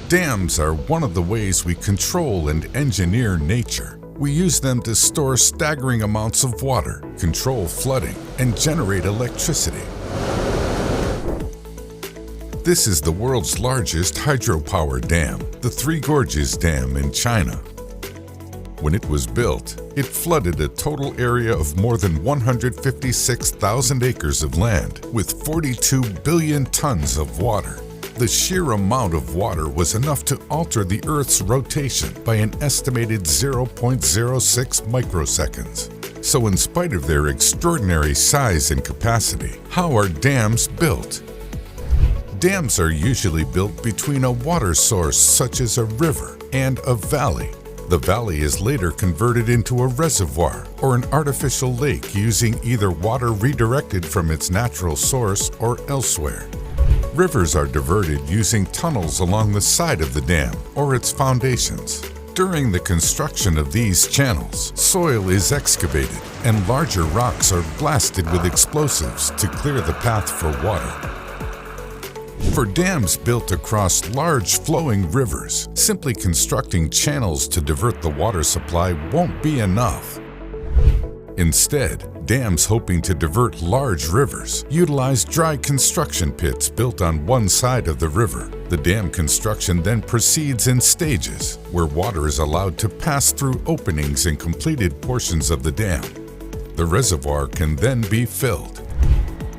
Dams are one of the ways we control and engineer nature. We use them to store staggering amounts of water, control flooding, and generate electricity. This is the world's largest hydropower dam, the Three Gorges Dam in China. When it was built, it flooded a total area of more than 156,000 acres of land with 42 billion tons of water. The sheer amount of water was enough to alter the Earth's rotation by an estimated 0.06 microseconds. So in spite of their extraordinary size and capacity, how are dams built? Dams are usually built between a water source such as a river and a valley. The valley is later converted into a reservoir or an artificial lake using either water redirected from its natural source or elsewhere. Rivers are diverted using tunnels along the side of the dam or its foundations. During the construction of these channels, soil is excavated and larger rocks are blasted with explosives to clear the path for water. For dams built across large flowing rivers, simply constructing channels to divert the water supply won't be enough. Instead, dams hoping to divert large rivers utilize dry construction pits built on one side of the river. The dam construction then proceeds in stages, where water is allowed to pass through openings in completed portions of the dam. The reservoir can then be filled.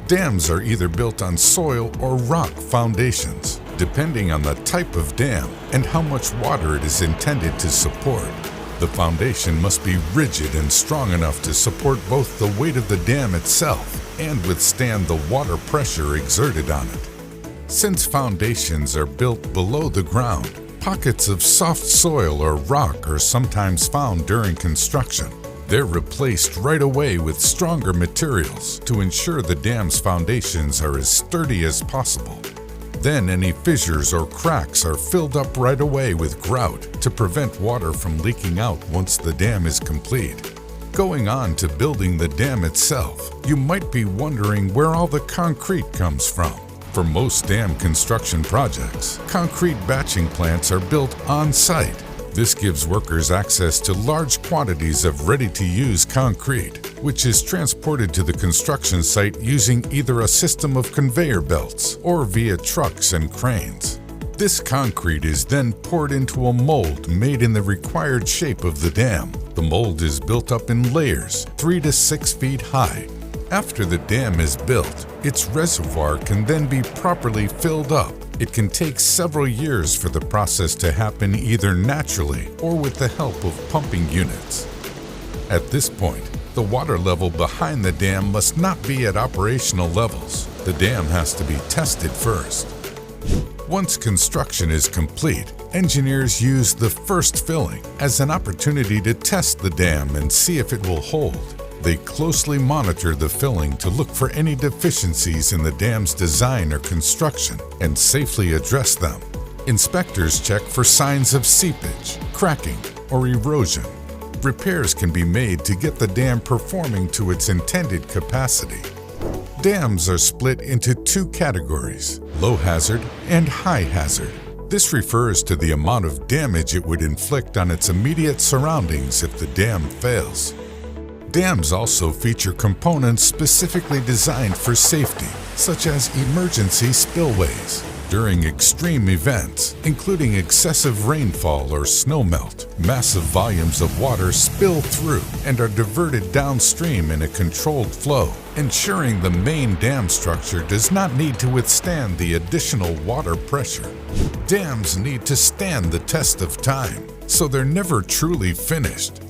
Dams are either built on soil or rock foundations, depending on the type of dam and how much water it is intended to support. The foundation must be rigid and strong enough to support both the weight of the dam itself and withstand the water pressure exerted on it. Since foundations are built below the ground, pockets of soft soil or rock are sometimes found during construction. They're replaced right away with stronger materials to ensure the dam's foundations are as sturdy as possible. Then any fissures or cracks are filled up right away with grout to prevent water from leaking out once the dam is complete. Going on to building the dam itself, you might be wondering where all the concrete comes from. For most dam construction projects, concrete batching plants are built on site. This gives workers access to large quantities of ready-to-use concrete, which is transported to the construction site using either a system of conveyor belts or via trucks and cranes. This concrete is then poured into a mold made in the required shape of the dam. The mold is built up in layers, 3 to 6 feet high. After the dam is built, its reservoir can then be properly filled up. It can take several years for the process to happen either naturally or with the help of pumping units. At this point, the water level behind the dam must not be at operational levels. The dam has to be tested first. Once construction is complete, engineers use the first filling as an opportunity to test the dam and see if it will hold. They closely monitor the filling to look for any deficiencies in the dam's design or construction and safely address them. Inspectors check for signs of seepage, cracking, or erosion. Repairs can be made to get the dam performing to its intended capacity. Dams are split into two categories, low hazard and high hazard. This refers to the amount of damage it would inflict on its immediate surroundings if the dam fails. Dams also feature components specifically designed for safety, such as emergency spillways. During extreme events, including excessive rainfall or snowmelt, massive volumes of water spill through and are diverted downstream in a controlled flow, ensuring the main dam structure does not need to withstand the additional water pressure. Dams need to stand the test of time, so they're never truly finished.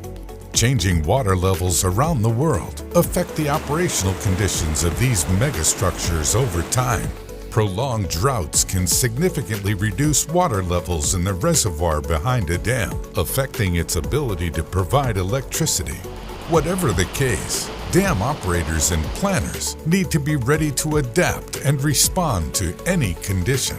Changing water levels around the world affect the operational conditions of these megastructures over time. Prolonged droughts can significantly reduce water levels in the reservoir behind a dam, affecting its ability to provide electricity. Whatever the case, dam operators and planners need to be ready to adapt and respond to any condition.